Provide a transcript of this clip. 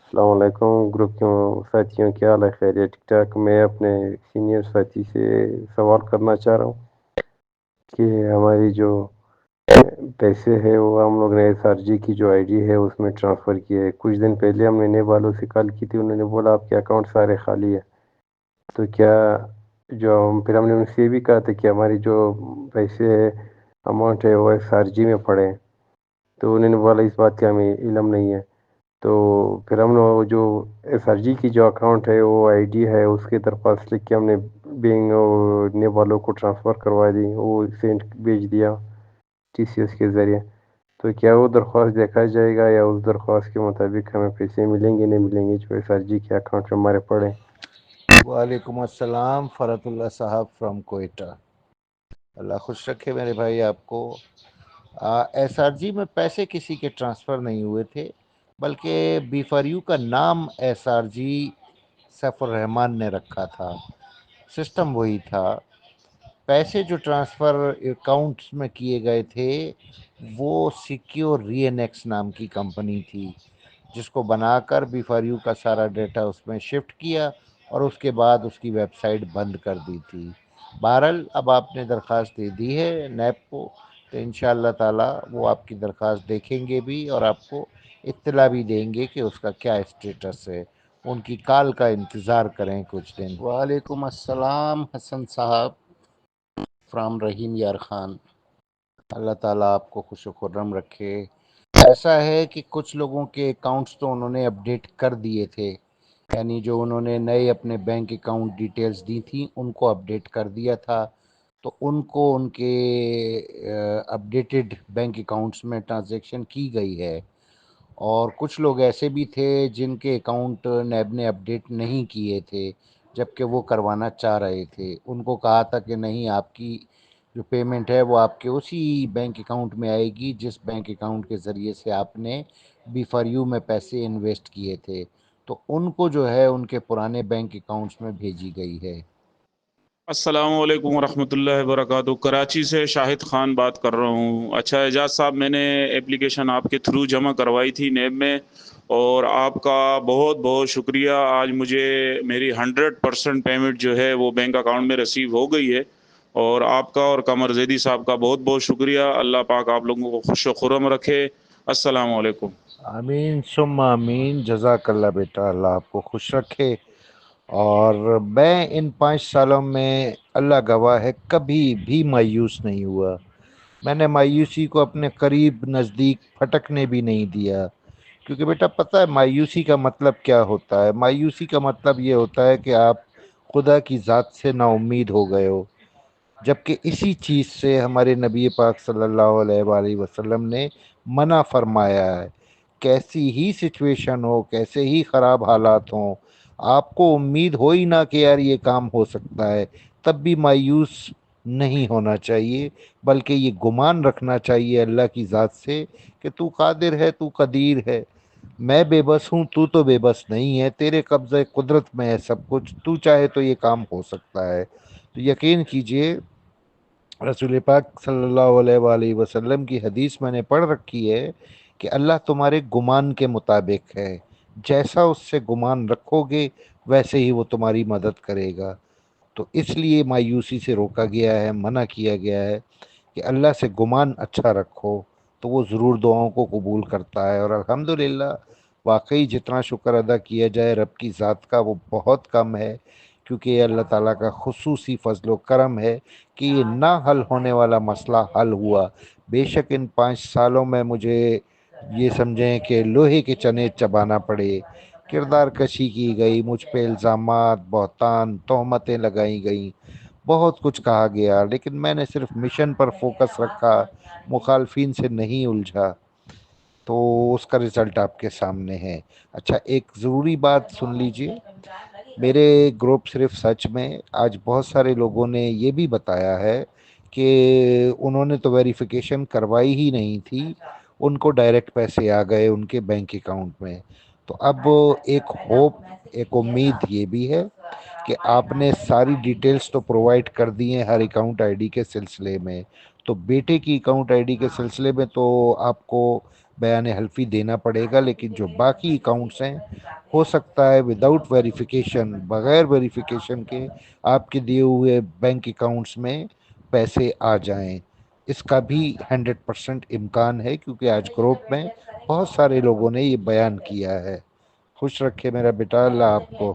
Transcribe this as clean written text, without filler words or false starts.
السلام علیکم گروپ کے ساتھیوں، کیا حال ہے؟ خیریت؟ ٹھیک ٹھاک؟ میں اپنے سینئر ساتھی سے سوال کرنا چاہ رہا ہوں کہ ہماری جو پیسے ہے وہ ہم لوگ نے ایس آر جی کی جو آئی ڈی ہے اس میں ٹرانسفر کیے ہے۔ کچھ دن پہلے ہم نے نئے والوں سے کال کی تھی، انہوں نے بولا آپ کے اکاؤنٹ سارے خالی ہے۔ تو کیا پھر ہم نے ان سے یہ بھی کہا تھا کہ ہماری جو پیسے ہے، اماؤنٹ ہے، وہ ایس آر جی میں پڑے ہیں۔ تو انہوں نے بولا اس بات کا ہمیں علم نہیں ہے۔ تو پھر ہم نے وہ جو ایس آر جی کی جو اکاؤنٹ ہے، وہ آئی ڈی ہے، اس کے درخواست لکھ کے ہم نے بینک نے والوں کو ٹرانسفر کروا دی، وہ سینڈ بھیج دیا ٹی سی ایس کے ذریعے۔ تو کیا وہ درخواست دیکھا جائے گا یا اس درخواست کے مطابق ہمیں پیسے ملیں گے نہیں ملیں گے جو ایس آر جی کے اکاؤنٹ میں ہمارے پڑے؟ وعلیکم السلام فرحت اللہ صاحب فرام کوئٹہ۔ اللہ خوش رکھے میرے بھائی آپ کو۔ ایس آر جی میں پیسے کسی کے ٹرانسفر نہیں ہوئے تھے، بلکہ بی فار یو کا نام ایس آر جی سیف الرحمان نے رکھا تھا، سسٹم وہی تھا۔ پیسے جو ٹرانسفر اکاؤنٹس میں کیے گئے تھے وہ سیکیور ری این ایکس نام کی کمپنی تھی، جس کو بنا کر بی فار یو کا سارا ڈیٹا اس میں شفٹ کیا اور اس کے بعد اس کی ویب سائٹ بند کر دی تھی۔ بہرحال اب آپ نے درخواست دے دی ہے نیب کو، تو انشاءاللہ تعالی وہ آپ کی درخواست دیکھیں گے بھی اور آپ کو اطلاع بھی دیں گے کہ اس کا کیا اسٹیٹس ہے۔ ان کی کال کا انتظار کریں کچھ دن۔ وعلیکم السلام حسن صاحب فرام رحیم یار خان۔ اللہ تعالیٰ آپ کو خوش و خرم رکھے۔ ایسا ہے کہ کچھ لوگوں کے اکاؤنٹس تو انہوں نے اپڈیٹ کر دیے تھے، یعنی جو انہوں نے نئے اپنے بینک اکاؤنٹ ڈیٹیلز دی تھیں ان کو اپڈیٹ کر دیا تھا، تو ان کو ان کے اپڈیٹڈ بینک اکاؤنٹس میں ٹرانزیکشن کی گئی ہے۔ اور کچھ لوگ ایسے بھی تھے جن کے اکاؤنٹ نیب نے اپڈیٹ نہیں کیے تھے جبکہ وہ کروانا چاہ رہے تھے۔ ان کو کہا تھا کہ نہیں، آپ کی جو پیمنٹ ہے وہ آپ کے اسی بینک اکاؤنٹ میں آئے گی جس بینک اکاؤنٹ کے ذریعے سے آپ نے بی فار یو میں پیسے انویسٹ کیے تھے، تو ان کو جو ہے ان کے پرانے بینک اکاؤنٹس میں بھیجی گئی ہے۔ السلام علیکم ورحمۃ اللہ وبرکاتہ۔ کراچی سے شاہد خان بات کر رہا ہوں۔ اچھا اعجاز صاحب، میں نے اپلیکیشن آپ کے تھرو جمع کروائی تھی نیب میں، اور آپ کا بہت بہت شکریہ۔ آج مجھے میری 100% پیمنٹ جو ہے وہ بینک اکاؤنٹ میں رسیو ہو گئی ہے، اور آپ کا اور قمر زیدی صاحب کا بہت بہت شکریہ۔ اللہ پاک آپ لوگوں کو خوش و خرم رکھے۔ السلام علیکم۔ آمین ثم آمین، جزاک اللہ بیٹا، اللہ آپ کو خوش رکھے۔ اور میں ان 5 سالوں میں اللہ گواہ ہے کبھی بھی مایوس نہیں ہوا۔ میں نے مایوسی کو اپنے قریب نزدیک پھٹکنے بھی نہیں دیا، کیونکہ بیٹا پتہ ہے مایوسی کا مطلب کیا ہوتا ہے؟ مایوسی کا مطلب یہ ہوتا ہے کہ آپ خدا کی ذات سے نا امید ہو گئے ہو، جبکہ اسی چیز سے ہمارے نبی پاک صلی اللہ علیہ وآلہ وسلم نے منع فرمایا ہے۔ کیسی ہی سچویشن ہو، کیسے ہی خراب حالات ہوں، آپ کو امید ہو ہی نہ کہ یار یہ کام ہو سکتا ہے، تب بھی مایوس نہیں ہونا چاہیے، بلکہ یہ گمان رکھنا چاہیے اللہ کی ذات سے کہ تو قادر ہے، تو قدیر ہے، میں بے بس ہوں، تو بے بس نہیں ہے، تیرے قبضہ قدرت میں ہے سب کچھ، تو چاہے تو یہ کام ہو سکتا ہے۔ تو یقین کیجئے رسول پاک صلی اللہ علیہ وآلہ وسلم کی حدیث میں نے پڑھ رکھی ہے کہ اللہ تمہارے گمان کے مطابق ہے، جیسا اس سے گمان رکھو گے ویسے ہی وہ تمہاری مدد کرے گا۔ تو اس لیے مایوسی سے روکا گیا ہے، منع کیا گیا ہے کہ اللہ سے گمان اچھا رکھو، تو وہ ضرور دعاؤں کو قبول کرتا ہے۔ اور الحمدللہ واقعی جتنا شکر ادا کیا جائے رب کی ذات کا وہ بہت کم ہے، کیونکہ یہ اللہ تعالیٰ کا خصوصی فضل و کرم ہے کہ یہ نہ حل ہونے والا مسئلہ حل ہوا۔ بے شک ان 5 سالوں میں مجھے یہ سمجھیں کہ لوہے کے چنے چبانا پڑے، کردار کشی کی گئی، مجھ پہ الزامات، بہتان، تہمتیں لگائی گئیں، بہت کچھ کہا گیا، لیکن میں نے صرف مشن پر فوکس رکھا، مخالفین سے نہیں الجھا، تو اس کا رزلٹ آپ کے سامنے ہے۔ اچھا ایک ضروری بات سن لیجئے، میرے گروپ صرف سچ میں آج بہت سارے لوگوں نے یہ بھی بتایا ہے کہ انہوں نے تو ویریفیکیشن کروائی ہی نہیں تھی، ان کو ڈائریکٹ پیسے آ گئے ان کے بینک اکاؤنٹ میں۔ تو اب ایک ہوپ، ایک امید یہ بھی ہے کہ آپ نے ساری ڈیٹیلز تو پرووائڈ کر دی ہیں ہر اکاؤنٹ آئی ڈی کے سلسلے میں، تو بیٹے کی اکاؤنٹ آئی ڈی کے سلسلے میں تو آپ کو بیان حلفی دینا پڑے گا، لیکن جو باقی اکاؤنٹس ہیں ہو سکتا ہے وداؤٹ ویریفیکیشن، بغیر ویریفیکیشن کے آپ کے دیے ہوئے بینک اکاؤنٹس میں پیسے آ جائیں، اس کا بھی 100% امکان ہے، کیونکہ آج گروپ میں بہت سارے لوگوں نے یہ بیان کیا ہے۔ خوش رکھے میرا بیٹا، اللہ آپ کو۔